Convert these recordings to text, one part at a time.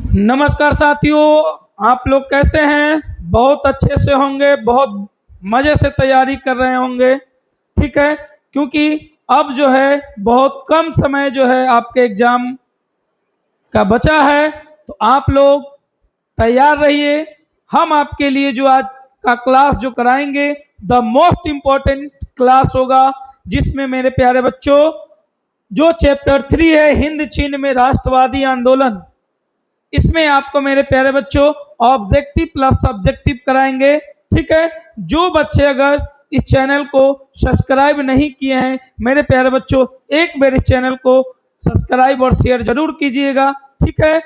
नमस्कार साथियों, आप लोग कैसे हैं? बहुत अच्छे से होंगे, बहुत मज़े से तैयारी कर रहे होंगे। ठीक है, क्योंकि अब जो है बहुत कम समय जो है आपके एग्ज़ाम का बचा है, तो आप लोग तैयार रहिए। हम आपके लिए जो आज का क्लास जो कराएंगे, द मोस्ट इम्पोर्टेंट क्लास होगा, जिसमें मेरे प्यारे बच्चों जो चैप्टर 3 है हिंद चीन में राष्ट्रवादी आंदोलन, इसमें आपको मेरे प्यारे बच्चों ऑब्जेक्टिव प्लस सब्जेक्टिव कराएंगे। ठीक है, जो बच्चे अगर इस चैनल को सब्सक्राइब नहीं किए हैं, मेरे प्यारे बच्चों एक बार इस चैनल को सब्सक्राइब और शेयर जरूर कीजिएगा। ठीक है,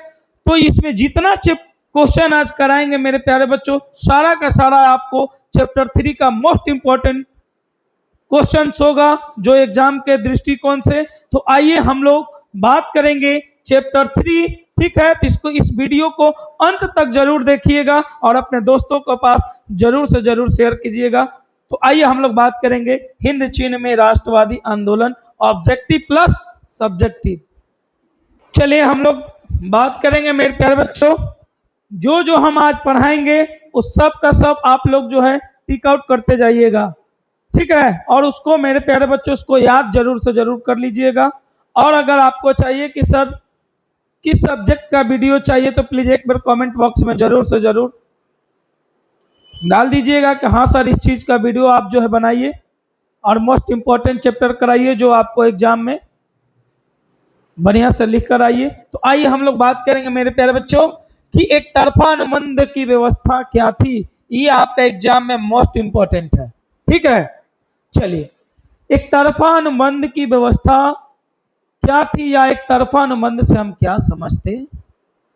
तो इसमें जितना क्वेश्चन आज कराएंगे मेरे प्यारे बच्चों, सारा का सारा आपको चैप्टर 3 का मोस्ट इंपॉर्टेंट क्वेश्चन होगा जो एग्जाम के दृष्टिकोण से। तो आइए हम लोग बात करेंगे चैप्टर 3। ठीक है, तो इसको इस वीडियो को अंत तक जरूर देखिएगा और अपने दोस्तों के पास जरूर से जरूर शेयर कीजिएगा। तो आइए हम लोग बात करेंगे हिंद चीन में राष्ट्रवादी आंदोलन, ऑब्जेक्टिव प्लस सब्जेक्टिव। चलिए हम लोग बात करेंगे मेरे प्यारे बच्चों। जो जो हम आज पढ़ाएंगे उस सब का सब आप लोग जो है टिक आउट करते जाइएगा। ठीक है, और उसको मेरे प्यारे बच्चों उसको याद जरूर से जरूर कर लीजिएगा। और अगर आपको चाहिए कि सर किस सब्जेक्ट का वीडियो चाहिए, तो प्लीज एक बार कमेंट बॉक्स में जरूर से जरूर डाल दीजिएगा कि हाँ सर इस चीज का वीडियो आप जो है बनाइए और मोस्ट इंपॉर्टेंट चैप्टर कराइए जो आपको एग्जाम में बढ़िया से लिख कर आइए। तो आइए हम लोग बात करेंगे मेरे प्यारे बच्चों कि एक तरफा अनुबंध की व्यवस्था क्या थी। ये आपका एग्जाम में मोस्ट इंपॉर्टेंट है। ठीक है, चलिए एक तरफा अनुबंध की व्यवस्था क्या थी या एक तरफा अनुबंध से हम क्या समझते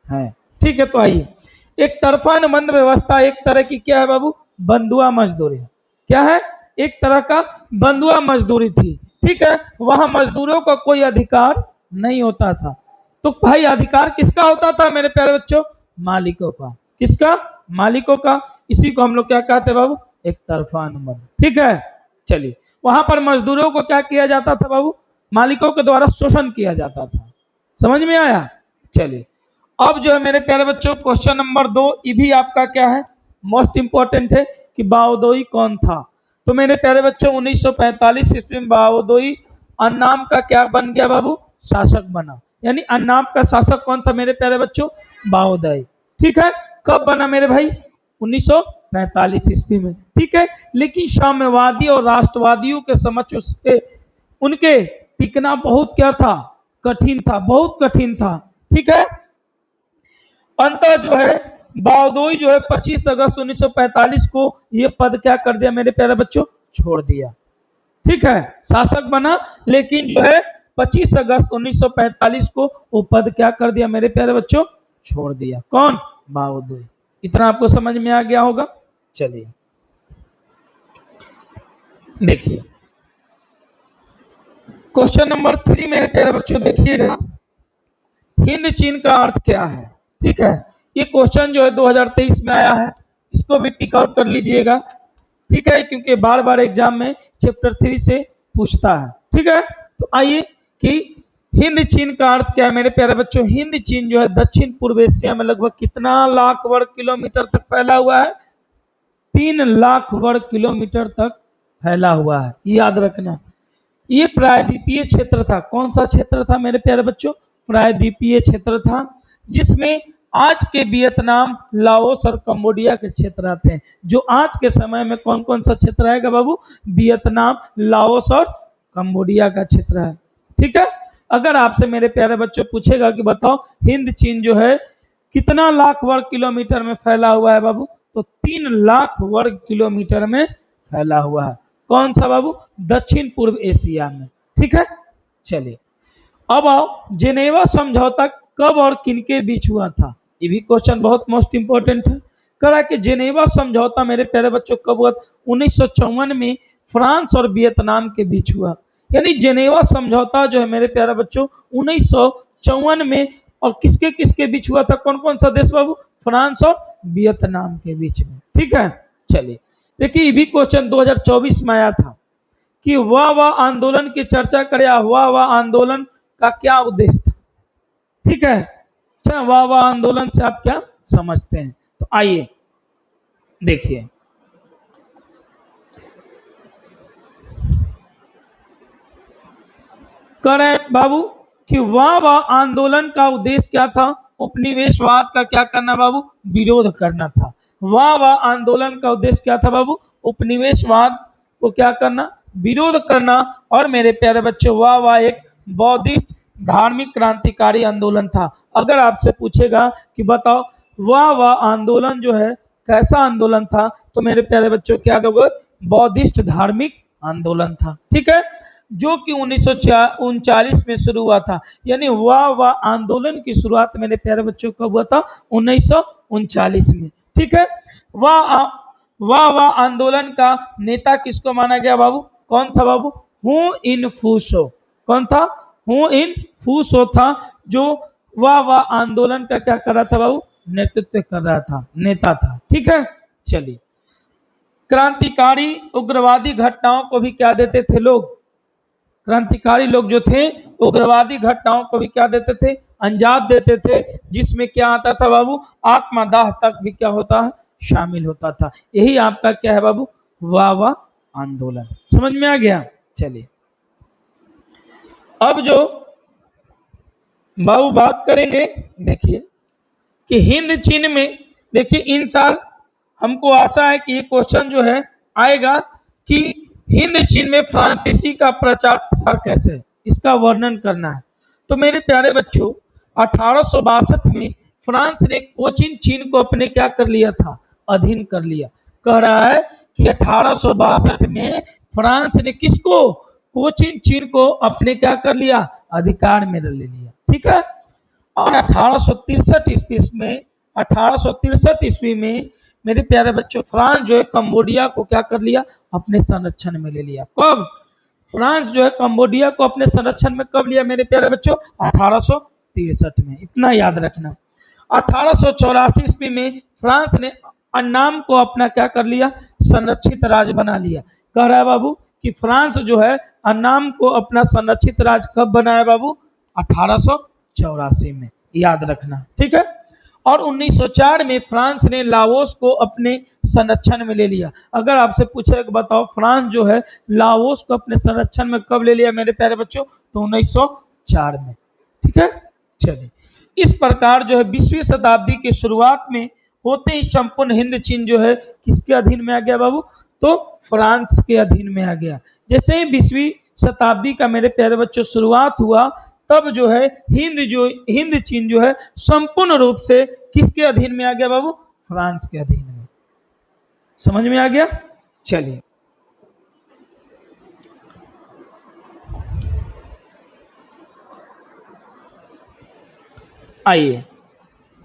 हैं। ठीक है, तो आइए एक तरफा अनुबंध व्यवस्था एक तरह की क्या है बाबू, बंधुआ मजदूरी। क्या है? एक तरह का बंधुआ मजदूरी थी। ठीक है, वहां मजदूरों का कोई अधिकार नहीं होता था। तो भाई अधिकार किसका होता था मेरे प्यारे बच्चों? मालिकों का। किसका? मालिकों का। इसी को हम लोग क्या कहते हैं बाबू? एक तरफा अनुबंध। ठीक है, चलिए वहां पर मजदूरों को क्या किया जाता था बाबू? मालिकों के द्वारा शोषण किया जाता था। समझ में आया? चलिए अब जो है मेरे प्यारे बच्चों क्वेश्चन नंबर 2, ये भी आपका क्या है, मोस्ट इंपॉर्टेंट है कि बाओदोई कौन था। तो मेरे प्यारे बच्चों 1945 ईस्वी में बाओदोई अन्नाम का क्या बन गया बाबू? शासक बना। यानी अन्नाम का शासक कौन था मेरे प्यारे बच्चों? बाओदोई। ठीक है, कब बना मेरे भाई? 1945 ईस्वी में। ठीक है, लेकिन साम्यवादी और राष्ट्रवादियों के समक्ष उसके उनके टिकना बहुत क्या था? कठिन था, बहुत कठिन था। ठीक है, अंततः जो है बारदोई जो है 25 अगस्त 1945 को ये पद क्या कर दिया मेरे प्यारे बच्चों? छोड़ दिया। ठीक है, शासक बना लेकिन जो है 25 अगस्त 1945 को वो पद क्या कर दिया मेरे प्यारे बच्चों? छोड़ दिया। कौन? बाओदोई। इतना आपको समझ में आ गया होगा। चलिए देखिए क्वेश्चन नंबर 3 मेरे प्यारे बच्चों देखिएगा, हिंद चीन का अर्थ क्या है। ठीक है, ये क्वेश्चन जो है 2023 में आया है, इसको भी टिक आउट कर लीजिएगा। ठीक है, क्योंकि बार बार एग्जाम में चैप्टर 3 से पूछता है। ठीक है, तो आइए कि हिंद चीन का अर्थ क्या है मेरे प्यारे बच्चों। हिंद चीन जो है दक्षिण पूर्व एशिया में लगभग कितना लाख वर्ग किलोमीटर तक फैला हुआ है? 3 लाख वर्ग किलोमीटर तक फैला हुआ है, याद रखना। ये प्रायद्वीपीय क्षेत्र था। कौन सा क्षेत्र था मेरे प्यारे बच्चों? प्रायद्वीपीय क्षेत्र था, जिसमें आज के वियतनाम, लाओस और कंबोडिया के क्षेत्र आते हैं। जो आज के समय में कौन कौन सा क्षेत्र आएगा बाबू? वियतनाम, लाओस और कंबोडिया का क्षेत्र है। ठीक है, अगर आपसे मेरे प्यारे बच्चों पूछेगा कि बताओ हिंद चीन जो है कितना लाख वर्ग किलोमीटर में फैला हुआ है बाबू, तो 3 लाख वर्ग किलोमीटर में फैला हुआ है। कौन सा बाबू? दक्षिण पूर्व एशिया में। ठीक है, चलिए अब आओ जेनेवा समझौता कब और किनके बीच हुआ था। ये भी क्वेश्चन बहुत मोस्ट इंपोर्टेंट है। करा कि जेनेवा समझौता मेरे प्यारे बच्चों कब हुआ? 1954 में फ्रांस और वियतनाम के बीच हुआ। यानी जेनेवा समझौता जो है मेरे प्यारे बच्चों 1954 में, और किसके किसके बीच हुआ था? कौन कौन सा देश बाबू? फ्रांस और वियतनाम के बीच में। ठीक है, चलिए देखिए ये भी क्वेश्चन 2024 में आया था कि वाह आंदोलन की चर्चा करें। वाह आंदोलन का क्या उद्देश्य था? ठीक है, अच्छा, वाह वाह आंदोलन से आप क्या समझते हैं? तो आइए देखिए, कह रहे हैं बाबू कि वाह वाह आंदोलन का उद्देश्य क्या था? उपनिवेशवाद का क्या करना बाबू? विरोध करना था। वाह वाह आंदोलन का उद्देश्य क्या था बाबू? उपनिवेशवाद को क्या करना? विरोध करना। और मेरे प्यारे बच्चों, वाह वाह एक बौद्धिस्ट धार्मिक क्रांतिकारी आंदोलन था। अगर आपसे पूछेगा कि बताओ वाह वाह आंदोलन जो है कैसा आंदोलन था, तो मेरे प्यारे बच्चों क्या दोगे? बौद्धिस्ट धार्मिक आंदोलन था। ठीक है, जो कि 1939 में शुरू हुआ था। यानी वाह वाह आंदोलन की शुरुआत मेरे प्यारे बच्चों कब हुआ था? 1939 में। ठीक है, वाह वाह वाह आंदोलन का नेता किसको माना गया बाबू? कौन था बाबू? Who in फूसो। कौन था? हु इन फूसो था, जो वाह वाह आंदोलन का क्या कर रहा था बाबू? नेतृत्व कर रहा था, नेता था। ठीक है, चलिए, क्रांतिकारी उग्रवादी घटनाओं को भी क्या देते थे लोग? क्रांतिकारी लोग जो थे उग्रवादी घटनाओं को भी क्या देते थे? अंजाम देते थे, जिसमें क्या आता था बाबू? आत्मदाह तक भी क्या होता है? शामिल होता था। यही आपका क्या है बाबू? वाह वाह आंदोलन। समझ में आ गया? चलिए, अब जो बाबू बात करेंगे, देखिए कि हिंद चीन में, देखिए इन साल हमको आशा है कि ये क्वेश्चन जो है आएगा कि हिंद चीन में फ्रांसीसी का प्रचार प्रसार कैसे है, इसका वर्णन करना है। तो मेरे प्यारे बच्चों, 1862 में फ्रांस ने कोचिन चीन को अपने क्या कर लिया था? अधीन कर लिया। कह रहा है कि 1862 में फ्रांस ने किसको? कोचिन चीन को अपने क्या कर लिया? अधिकार में ले लिया। ठीक है, और 1863 ईस्वी में मेरे प्यारे बच्चों फ्रांस जो है कंबोडिया को क्या कर लिया? अपने संरक्षण में ले लिया। कब? फ्रांस जो है कंबोडिया को अपने संरक्षण में कब लिया मेरे प्यारे बच्चों? 1863 में। इतना याद रखना। 1884 ईस्वी में फ्रांस ने अन्नाम को अपना क्या कर लिया? संरक्षित राज्य बना लिया। कह रहा है बाबू कि फ्रांस जो है अन्नाम को अपना संरक्षित राज्य कब बनाया बाबू? 1884 में। याद रखना। ठीक है, और 1904 में फ्रांस ने लाओस को अपने संरक्षण में ले लिया। अगर आपसे पूछे बताओ फ्रांस जो है लाओस को अपने संरक्षण में कब ले लिया मेरे प्यारे बच्चों? तो 1904 में। ठीक है, चलिए, इस प्रकार जो है 20वीं शताब्दी की शुरुआत में होते ही संपूर्ण हिंद चीन जो है किसके अधीन में आ गया बाबू? तो फ्रांस के अधीन में आ गया। जैसे ही 20वीं शताब्दी का मेरे प्यारे बच्चों शुरुआत हुआ, तब जो है हिंद चीन जो है संपूर्ण रूप से किसके अधीन में आ गया बाबू? फ्रांस के अधीन में। समझ में आ गया? चलिए, आइए,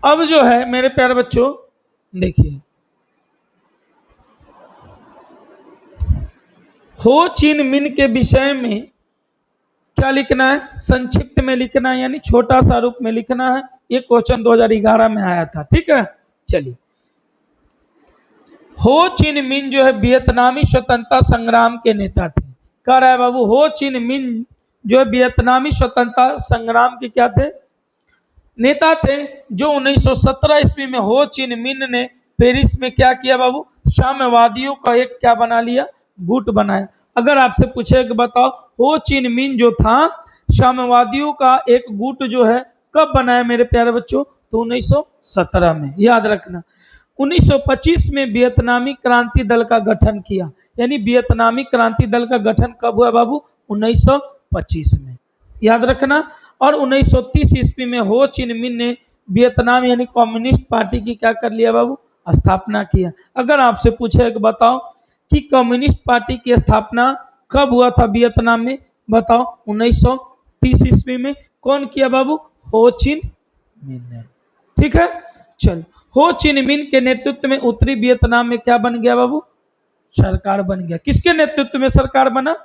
अब जो है मेरे प्यारे बच्चों देखिए, हो चिन मिन के विषय में क्या लिखना है? संक्षिप्त में लिखना है, यानी छोटा सा रूप में लिखना है। ये क्वेश्चन 2011 में आया था। ठीक है, चलिए, हो चिन मिन जो है वियतनामी स्वतंत्रता संग्राम के नेता थे। कह रहा है बाबू हो चिन मिन जो है वियतनामी स्वतंत्रता संग्राम के क्या थे? नेता थे। जो 1917 ईस्वी में हो चिन मिन ने पेरिस में क्या किया बाबू? साम्यवादियों का एक क्या बना लिया? गुट बनाया। अगर आपसे पूछे कि बताओ हो चिन मिन जो था साम्यवादियों का एक गुट जो है कब बनाया मेरे प्यारे बच्चों? तो 1917 में। याद रखना। 1925 में वियतनामी क्रांति दल का गठन किया। यानी वियतनामी क्रांति दल का गठन कब हुआ बाबू? 1925 में। याद रखना। और 1930 ईस्वी में हो चिन मिन ने वियतनाम यानी कम्युनिस्ट पार्टी की क्या कर लिया बाबू? स्थापना किया। अगर आपसे पूछे कि बताओ कि कम्युनिस्ट पार्टी की स्थापना कब हुआ था वियतनाम में? बताओ 1930 ईस्वी में। कौन किया बाबू? हो चिन मिन ने। ठीक है, चल, हो चिन मिन के नेतृत्व में उत्तरी वियतनाम में क्या बन गया बाबू? सरकार बन गया। किसके नेतृत्व में सरकार बना?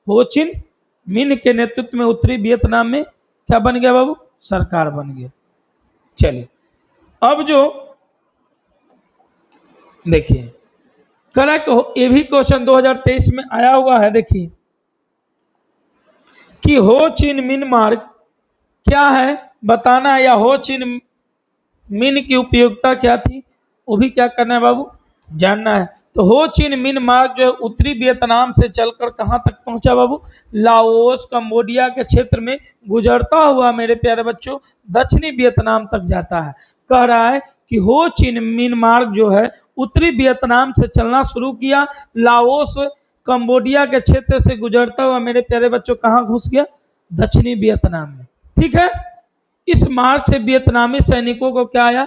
हो चिन मिन के नेतृत्व में उत्तरी वियतनाम में क्या बन गया बाबू? सरकार बन गया। चलिए, अब जो देखिए करा ये भी क्वेश्चन 2023 में आया हुआ है। देखिए कि हो चिन मिन मार्ग क्या है बताना है, या हो चिन मिन की उपयोगिता क्या थी, वो भी क्या करना है बाबू, जानना है। तो हो चिन मिन मार्ग जो है उत्तरी वियतनाम से चलकर कहाँ तक पहुंचा बाबू, लाओस कंबोडिया के क्षेत्र में गुजरता हुआ मेरे प्यारे बच्चों दक्षिणी वियतनाम तक जाता है। कह रहा है कि हो चिन मिन मार्ग जो है उत्तरी वियतनाम से चलना शुरू किया, लाओस कंबोडिया के क्षेत्र से गुजरता हुआ मेरे प्यारे बच्चों कहाँ घुस गया, दक्षिणी वियतनाम में। ठीक है, इस मार्ग से वियतनामी सैनिकों को क्या आया,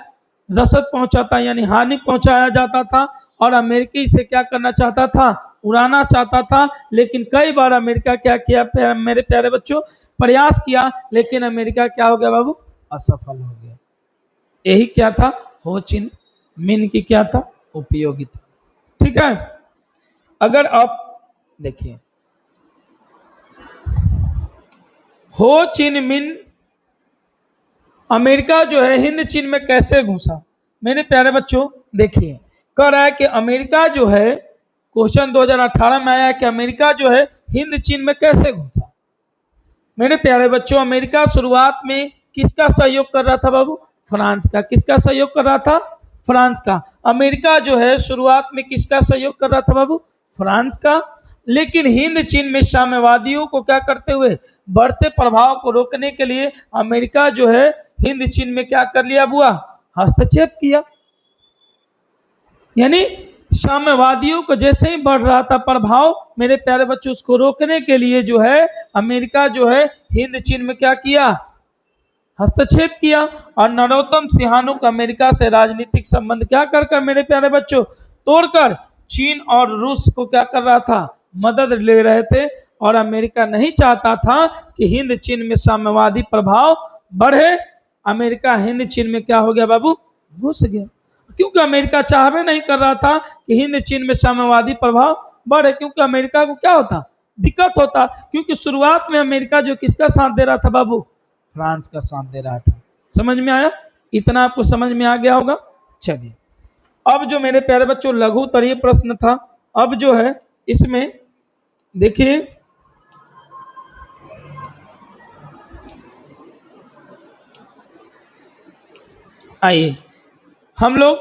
रसद पहुंचाता यानी हानि पहुंचाया जाता था, और अमेरिकी इसे क्या करना चाहता था, उड़ाना चाहता था। लेकिन कई बार अमेरिका क्या किया मेरे प्यारे बच्चों, प्रयास किया, लेकिन अमेरिका क्या हो गया बाबू, असफल हो गया। यही क्या था, हो चिन मिन की क्या था, उपयोगिता। ठीक है, अगर आप देखिए हो चिन मिन अमेरिका जो है हिंद चीन में कैसे घुसा, मेरे प्यारे बच्चों देखिए, कह रहा है कि अमेरिका जो है, क्वेश्चन 2018 में आया कि अमेरिका जो है हिंद चीन में कैसे घुसा। मेरे प्यारे बच्चों अमेरिका शुरुआत में किसका सहयोग कर रहा था बाबू, फ्रांस का। किसका सहयोग कर रहा था, फ्रांस का। अमेरिका जो है शुरुआत में किसका सहयोग कर रहा था बाबू, फ्रांस का। लेकिन हिंद चीन में साम्यवादियों को क्या करते हुए, बढ़ते प्रभाव को रोकने के लिए अमेरिका जो है हिंद चीन में क्या कर लिया बुआ, हस्तक्षेप किया। यानी साम्यवादियों को जैसे ही बढ़ रहा था प्रभाव, मेरे प्यारे बच्चों उसको रोकने के लिए जो है अमेरिका जो है हिंद चीन में क्या किया, हस्तक्षेप किया। और नरोत्तम सिंहानुक का अमेरिका से राजनीतिक संबंध क्या कर कर मेरे प्यारे बच्चों, तोड़कर चीन और रूस को क्या कर रहा था, मदद ले रहे थे। और अमेरिका नहीं चाहता था कि हिंद चीन में साम्यवादी प्रभाव बढ़े। अमेरिका हिंद चीन में क्या हो गया बाबू, घुस गया। क्योंकि अमेरिका चाहवे नहीं कर रहा था कि हिंद चीन में साम्यवादी प्रभाव बढ़े, क्योंकि अमेरिका को क्या होता, दिक्कत होता। क्योंकि शुरुआत में अमेरिका जो किसका साथ दे रहा था बाबू, फ्रांस का साथ दे रहा था। समझ में आया, इतना आपको समझ में आ गया होगा। चलिए, अब जो मेरे प्यारे बच्चों लघु उत्तरीय प्रश्न था, अब जो है इसमें देखिए, आइए हम लोग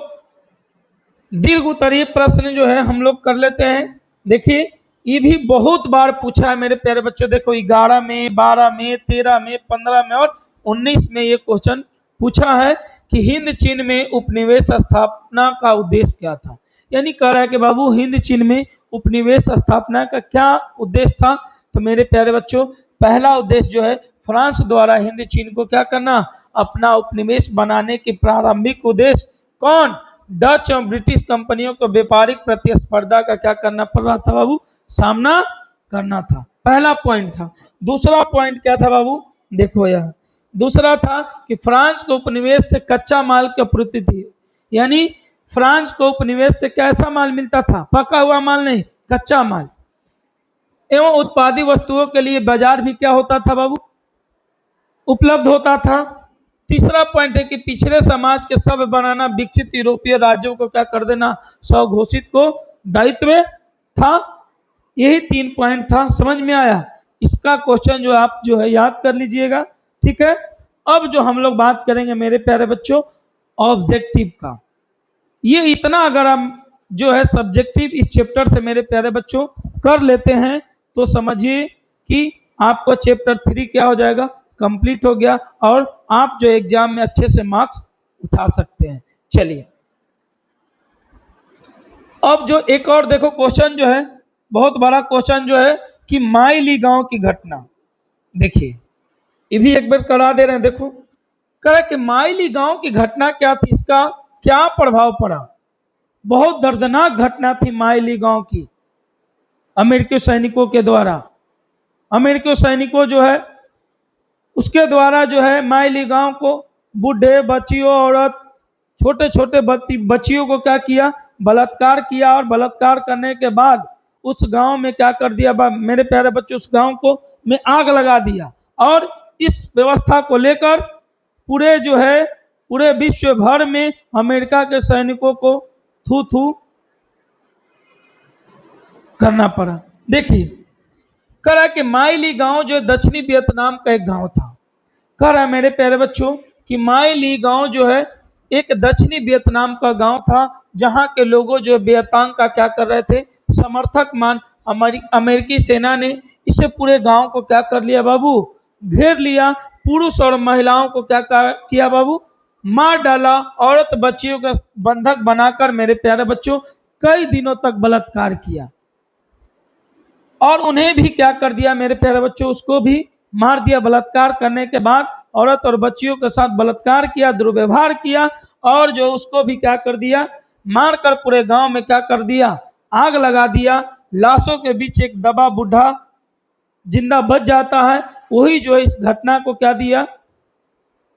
दीर्घ उत्तरीय प्रश्न जो है हम लोग कर लेते हैं। देखिए, ये भी बहुत बार पूछा है मेरे प्यारे बच्चों। देखो 11 में, 12 में, 13 में, 15 में और 19 में ये क्वेश्चन पूछा है कि हिंद चीन में उपनिवेश स्थापना का उद्देश्य क्या था। यानी कह रहा है कि बाबू हिंद चीन में उपनिवेश स्थापना का क्या उद्देश्य था। तो मेरे प्यारे बच्चों पहला उद्देश्य जो है फ्रांस द्वारा हिंद चीन को क्या करना, अपना उपनिवेश बनाने की प्रारंभिक उद्देश्य कौन, डच और ब्रिटिश कंपनियों को व्यापारिक प्रतिस्पर्धा का क्या करना पड़ रहा था बाबू, सामना करना था। पहला पॉइंट था। दूसरा पॉइंट क्या था बाबू, देखो यह दूसरा था कि फ्रांस को उपनिवेश से कच्चा माल की आपूर्ति थी। यानी फ्रांस को उपनिवेश से कैसा माल मिलता था, पका हुआ माल नहीं, कच्चा माल एवं उत्पादित वस्तुओं के लिए बाजार भी क्या होता था बाबू, उपलब्ध होता था। तीसरा पॉइंट है कि पिछड़े समाज के सब बनाना विकसित यूरोपीय राज्यों को क्या कर देना, स्वघोषित को दायित्व था। यही 3 पॉइंट था। समझ में आया, इसका क्वेश्चन जो आप जो है याद कर लीजिएगा। ठीक है, अब जो हम लोग बात करेंगे मेरे प्यारे बच्चों ऑब्जेक्टिव का, ये इतना अगर हम जो है सब्जेक्टिव इस चैप्टर से मेरे प्यारे बच्चों कर लेते हैं तो समझिए कि आपको चैप्टर 3 क्या हो जाएगा, कंप्लीट हो गया, और आप जो एग्जाम में अच्छे से मार्क्स उठा सकते हैं। चलिए, अब जो एक और देखो क्वेश्चन जो है, बहुत बड़ा क्वेश्चन जो है कि माई ली गांव की घटना। देखिए, ये भी एक बार करा दे रहे हैं। देखो, कह कि माई ली गांव की घटना क्या थी, इसका क्या प्रभाव पड़ा। बहुत दर्दनाक घटना थी माई ली गांव की, अमेरिकी सैनिकों के द्वारा। अमेरिकी सैनिकों जो है उसके द्वारा जो है माई ली गांव को, बूढ़े बच्चियों औरत छोटे छोटे बच्चियों को क्या किया, बलात्कार किया। और बलात्कार करने के बाद उस गांव में क्या कर दिया मेरे प्यारे बच्चों, उस गांव को में आग लगा दिया। और इस व्यवस्था को लेकर पूरे जो है पूरे विश्व भर में अमेरिका के सैनिकों को थू थू करना पड़ा। देखिए, कह रहा है कि माई ली गांव जो दक्षिणी वियतनाम का एक गांव था। कह रहा है मेरे प्यारे बच्चों कि माई ली गांव जो है एक दक्षिणी वियतनाम का गांव था, जहां के लोगों जो वियतनाम का क्या कर रहे थे, समर्थक मान अमेरिकी सेना ने इसे पूरे गांव को क्या कर लिया बाबू, घेर लिया। पुरुष और महिलाओं को क्या किया बाबू, मार डाला। औरत बच्चियों का बंधक बनाकर मेरे प्यारे बच्चों कई दिनों तक बलात्कार किया, और उन्हें भी क्या कर दिया मेरे प्यारे बच्चों, उसको भी मार दिया। बलात्कार करने के बाद औरत और बच्चियों के साथ बलात्कार किया, दुर्व्यवहार किया, और जो उसको भी क्या कर दिया, मारकर पूरे गांव में क्या कर दिया, आग लगा दिया। लाशों के बीच एक दबा बूढ़ा जिंदा बच जाता है, वही जो इस घटना को क्या दिया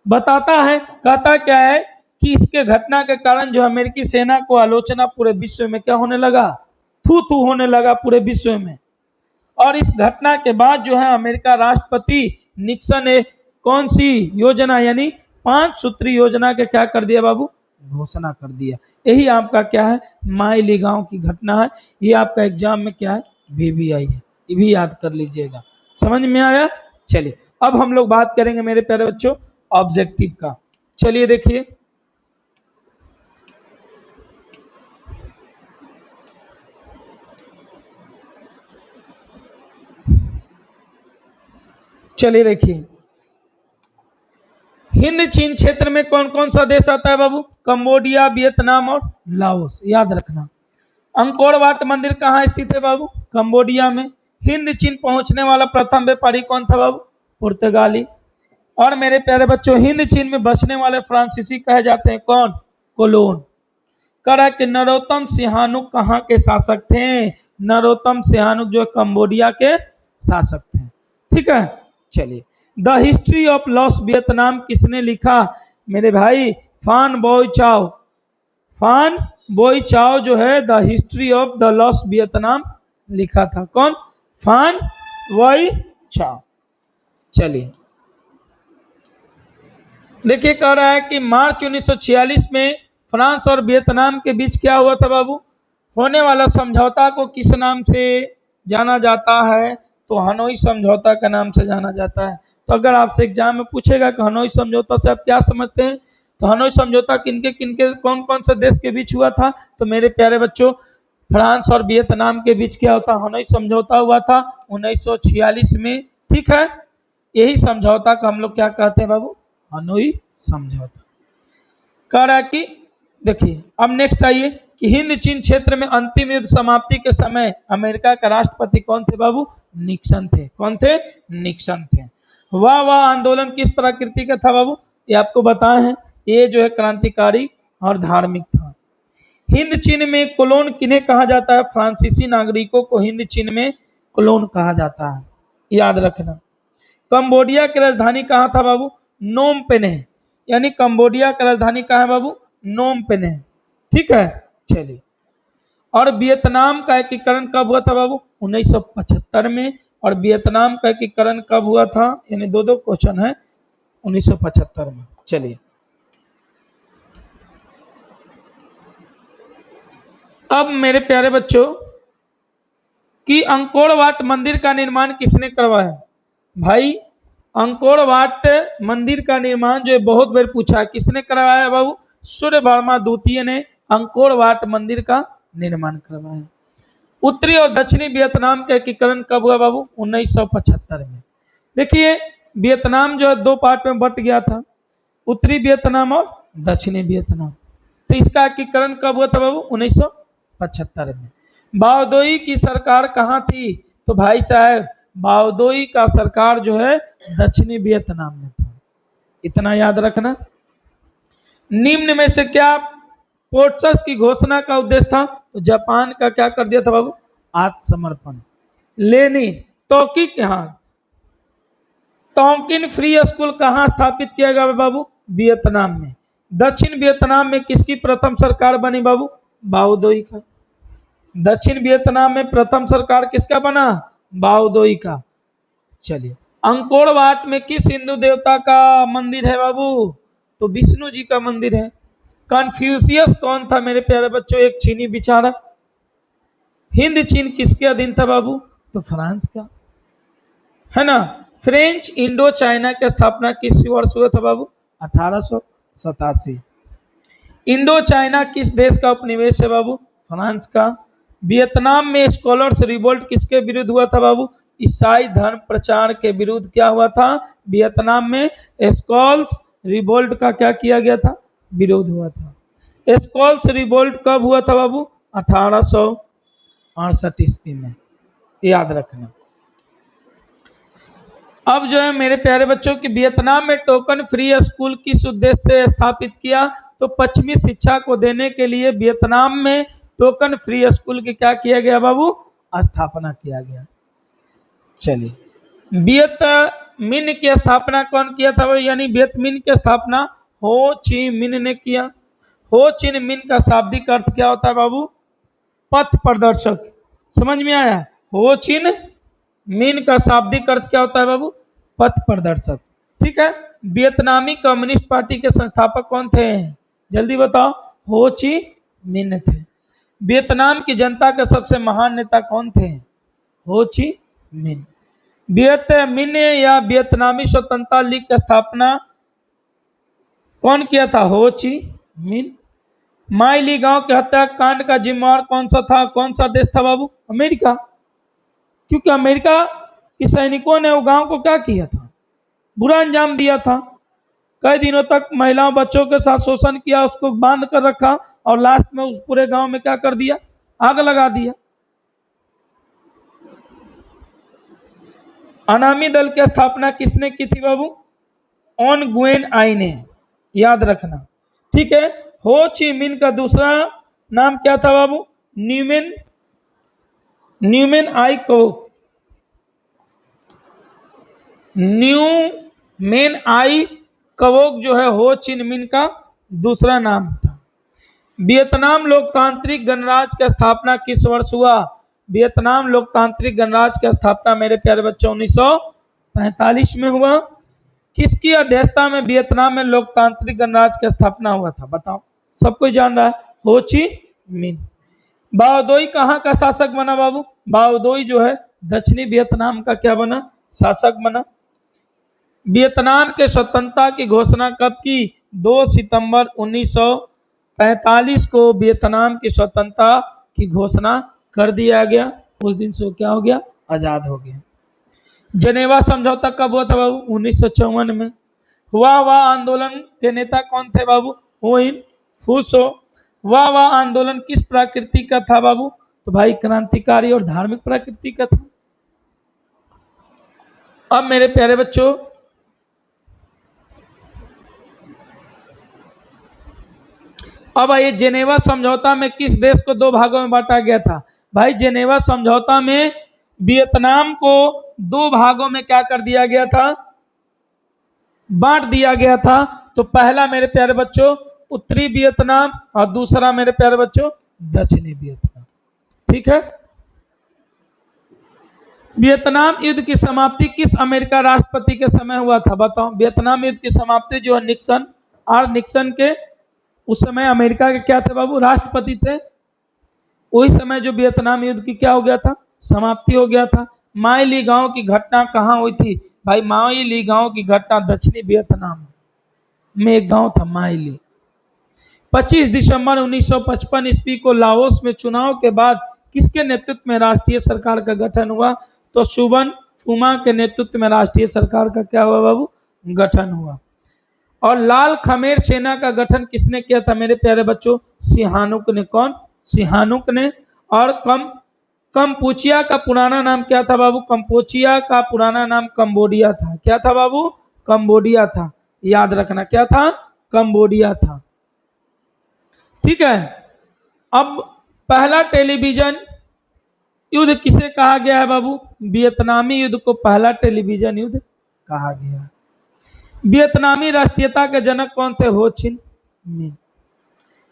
बताता है। कहता क्या है कि इसके घटना के कारण जो अमेरिकी सेना को आलोचना पूरे विश्व में क्या होने लगा, थू थू होने लगा पूरे विश्व में। और इस घटना के बाद जो है अमेरिका राष्ट्रपति निक्सन ने कौन सी योजना, यानी 5 सूत्री योजना के क्या कर दिया बाबू, घोषणा कर दिया। यही आपका क्या है, माइली गांव की घटना है। ये आपका एग्जाम में क्या है, VVI है, ये भी याद कर लीजिएगा। समझ में आया? चलिए अब हम लोग बात करेंगे मेरे प्यारे बच्चों ऑब्जेक्टिव का। चलिए देखिए, चलिए देखिए, हिंद चीन क्षेत्र में कौन कौन सा देश आता है बाबू, कंबोडिया, वियतनाम और लाओस, याद रखना। अंकोर वाट मंदिर कहाँ स्थित है बाबू, कंबोडिया में। हिंद चीन पहुंचने वाला प्रथम व्यापारी कौन था बाबू, पुर्तगाली। और मेरे प्यारे बच्चों हिंद चीन में बसने वाले फ्रांसीसी कहे जाते हैं कौन, कोलोन। करा कि नरोत्तम सिंहानुक कहाँ के शासक थे, नरोत्तम सिंहानुक जो कंबोडिया के शासक थे। ठीक है, चलिए the history of loss Vietnam किसने लिखा, मेरे भाई फान बोई चाओ। फान बोई चाओ जो है the history of the loss Vietnam लिखा था, कौन, फान बोई चाओ। चलिए देखिए, कह रहा है कि मार्च 1946 में फ्रांस और वियतनाम के बीच क्या हुआ था बाबू, होने वाला समझौता को किस नाम से जाना जाता है, तो हनोई समझौता के नाम से जाना जाता है। तो अगर आपसे एग्जाम में पूछेगा कि हनोई समझौता से आप क्या समझते हैं, तो हनोई समझौता किनके किनके कौन कौन से देश के बीच हुआ था, तो मेरे प्यारे बच्चों फ्रांस और वियतनाम के बीच क्या होता, हनोई समझौता हुआ था 1946 में। ठीक है, यही समझौता को हम लोग क्या कहते हैं बाबू, हनोई समझौता। कह रहा है कि देखिए अब नेक्स्ट आइए कि हिंद चीन क्षेत्र में अंतिम युद्ध समाप्ति के समय अमेरिका का राष्ट्रपति कौन थे बाबू, निक्सन थे। कौन थे, निक्सन थे। वाह आंदोलन किस प्रकृति का था बाबू, ये आपको बताए हैं, ये जो है क्रांतिकारी और धार्मिक था। हिंद चीन में कोलोन किन्हें कहा जाता है, फ्रांसीसी नागरिकों को हिंद चीन में कोलोन कहा जाता है, याद रखना। कंबोडिया की राजधानी कहाँ था बाबू, नोम पेने, यानी कंबोडिया की राजधानी कहाँ है बाबू, नोम पेने। ठीक है, चलिए। और वियतनाम का एकीकरण कब हुआ था बाबू, 1975 में। और वियतनाम का एकीकरण कब हुआ था, यानी दो दो क्वेश्चन है, 1975 में। चलिए अब मेरे प्यारे बच्चों कि अंकोर वाट मंदिर का निर्माण किसने करवाया, भाई अंकोर वाट मंदिर का निर्माण जो है बहुत बार पूछा है, किसने करवाया बाबू, सूर्य वर्मा द्वितीय ने अंकोर वाट मंदिर का निर्माण करवाया। उत्तरी और दक्षिणी वियतनाम का एकीकरण कब हुआ बाबू, 1975 में। देखिए वियतनाम जो है दो पार्ट में बट गया था, उत्तरी वियतनाम और दक्षिणी वियतनाम। तो इसका एकीकरण कब हुआ था बाबू, 1975 में। बाओदोई की सरकार कहाँ थी, तो भाई साहब बाओदोई का सरकार जो है दक्षिणी वियतनाम में था, इतना याद रखना। निम्न में से क्या पोर्ट्स की घोषणा का उद्देश्य था, तो जापान का क्या कर दिया था बाबू, आत्मसमर्पण। लेनिन तौकीक यहाँ टोंकिन फ्री स्कूल कहाँ स्थापित किया गया बाबू, वियतनाम में। दक्षिण वियतनाम में किसकी प्रथम सरकार बनी बाबू, बाओदोई का। दक्षिण वियतनाम में प्रथम सरकार किसका बना, बाओदोई का। चलिए अंकोर वाट में किस हिंदू देवता का मंदिर है बाबू, तो विष्णु जी का मंदिर है। कन्फ्यूशियस कौन था मेरे प्यारे बच्चों, एक चीनी विचारक। हिंद चीन किसके अधीन था बाबू, तो फ्रांस का, है ना। फ्रेंच इंडो चाइना की स्थापना किस वर्ष हुआ था बाबू, 1887। इंडो चाइना किस देश का उपनिवेश है बाबू? फ्रांस का। वियतनाम में स्कॉलर्स रिवोल्ट किसके विरुद्ध हुआ था बाबू? ईसाई धर्म प्रचार के विरुद्ध क्या हुआ था? वियतनाम में स्कॉल्स रिवोल्ट का क्या किया गया था? विरोध हुआ था। स्कॉल्स रिवोल्ट कब हुआ था बाबू? 1868 ईस्वी में, याद रखना। अब जो है मेरे प्यारे बच्चों की, वियतनाम में टोकन फ्री स्कूल किस उद्देश्य से स्थापित किया? तो पश्चिमी शिक्षा को देने के लिए वियतनाम में टोकन फ्री स्कूल की क्या किया गया बाबू? स्थापना किया गया। चलिए, वियत मिन की स्थापना कौन किया था? यानी वियत मिन की स्थापना हो ची मिन ने किया। हो चिन मिन का शाब्दिक अर्थ क्या होता है बाबू? पथ प्रदर्शक। समझ में आया? हो चिन मिन का शाब्दिक अर्थ क्या होता है बाबू? पथ प्रदर्शक। ठीक है। वियतनामी कम्युनिस्ट पार्टी के संस्थापक कौन थे? जल्दी बताओ। हो ची मिन थे। वियतनाम की जनता के सबसे महान नेता कौन थे? हो ची मिन। वियत मिन या वियतनामी स्वतंत्रता लीग की स्थापना कौन किया था? हो ची मिन। माई ली गांव के हत्याकांड का जिम्मेवार कौन सा था? कौन सा देश था बाबू? अमेरिका। क्योंकि अमेरिका के सैनिकों ने वो गांव को क्या किया था? बुरा अंजाम दिया था। कई दिनों तक महिलाओं बच्चों के साथ शोषण किया, उसको बांध कर रखा और लास्ट में उस पूरे गांव में क्या कर दिया? आग लगा दिया। अनामी दल की स्थापना किसने की थी बाबू? ऑन गुएन आई ने, याद रखना। ठीक है। हो ची मिन का दूसरा नाम क्या था बाबू? न्यूमेन न्यूमेन आई को न्यूमेन आई कवोक जो है हो चिन मिन का दूसरा नाम था। वियतनाम लोकतांत्रिक गणराज्य की स्थापना किस वर्ष हुआ? वियतनाम लोकतांत्रिक गणराज्य की स्थापना मेरे प्यारे बच्चों 1945 में हुआ। किसकी अध्यक्षता में वियतनाम में लोकतांत्रिक गणराज्य की स्थापना हुआ था? बताओ, सब कोई जान रहा है। हो ची मिन। बाओदोई कहाँ का शासक बना बाबू? बाओदोई जो है दक्षिणी वियतनाम का क्या बना? शासक बना। वियतनाम के स्वतंत्रता की घोषणा कब की? 2 सितंबर 1945 को वियतनाम की स्वतंत्रता की घोषणा कर दिया गया। उस दिन से क्या हो गया? आजाद हो गया। जनेवा समझौता कब हुआ था बाबू? 1954 में। हुआ वाह आंदोलन के नेता कौन थे बाबू? हुइन फूसो। वाह वाह आंदोलन किस प्रकृति का था बाबू? तो भाई क्रांतिकारी और धार्मिक प्रकृति का था। अब मेरे प्यारे बच्चों, अब आइए, जेनेवा समझौता में किस देश को 2 भागों में बांटा गया था? भाई जेनेवा समझौता में वियतनाम को 2 भागों में क्या कर दिया गया था? बांट दिया गया था। तो पहला मेरे प्यारे बच्चों उत्तरी वियतनाम और दूसरा मेरे प्यारे बच्चों दक्षिणी वियतनाम। ठीक है। वियतनाम युद्ध की समाप्ति किस अमेरिका राष्ट्रपति के समय हुआ था? बताओ। वियतनाम युद्ध की समाप्ति जो है निक्सन, आर निक्सन के, उस समय अमेरिका के क्या थे बाबू? राष्ट्रपति थे। वही समय जो वियतनाम युद्ध की क्या हो गया था? समाप्ति हो गया था। माई ली गांव की घटना कहाँ हुई थी? भाई माई ली गांव की घटना दक्षिणी वियतनाम में एक गांव था माई ली। 25 दिसंबर 1955 ईस्वी को लाओस में चुनाव के बाद किसके नेतृत्व में राष्ट्रीय सरकार का गठन हुआ? तो सुबन फुमा के नेतृत्व में राष्ट्रीय सरकार का क्या हुआ बाबू? गठन हुआ। और लाल खमेर सेना का गठन किसने किया था मेरे प्यारे बच्चों? सिहानुक ने। कौन? सिहानुक ने। और कंपूचिया का पुराना नाम क्या था बाबू? कंपोचिया का पुराना नाम कंबोडिया था। क्या था बाबू? कंबोडिया था। याद रखना, क्या था? कंबोडिया था। ठीक है। अब पहला टेलीविजन युद्ध किसे कहा गया है बाबू? वियतनामी युद्ध को पहला टेलीविजन युद्ध कहा गया। वियतनामी राष्ट्रीयता के जनक कौन थे? हो चिन मिन।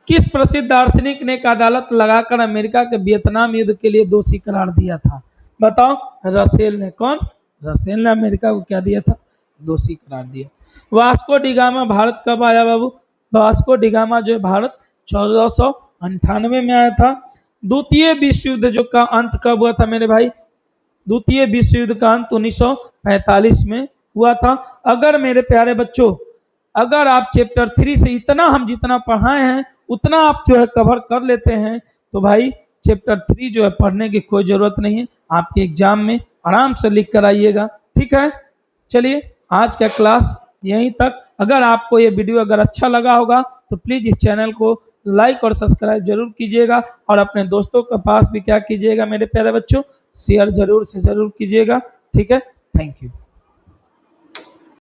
किस प्रसिद्ध दार्शनिक ने एक अदालत लगाकर अमेरिका के वियतनाम युद्ध के लिए दोषी करार दिया था? बताओ। रसेल ने। कौन? रसेल ने अमेरिका को क्या दिया था? दोषी करार दिया। वास्को डिगामा भारत कब आया बाबू? वास्को डिगामा जो है भारत 1498 में आया था। द्वितीय विश्व युद्ध जो का अंत कब हुआ था मेरे भाई? द्वितीय विश्व युद्ध का अंत 1945 में हुआ था। अगर मेरे प्यारे बच्चों, अगर आप चैप्टर 3 से इतना हम जितना पढ़ाए हैं उतना आप जो है कवर कर लेते हैं तो भाई चैप्टर 3 जो है पढ़ने की कोई ज़रूरत नहीं है, आपके एग्जाम में आराम से लिख कर आइएगा। ठीक है, चलिए आज का क्लास यहीं तक। अगर आपको ये वीडियो अगर अच्छा लगा होगा तो प्लीज़ इस चैनल को लाइक और सब्सक्राइब जरूर कीजिएगा, और अपने दोस्तों के पास भी क्या कीजिएगा मेरे प्यारे बच्चों, शेयर जरूर से ज़रूर कीजिएगा। ठीक है, थैंक यू।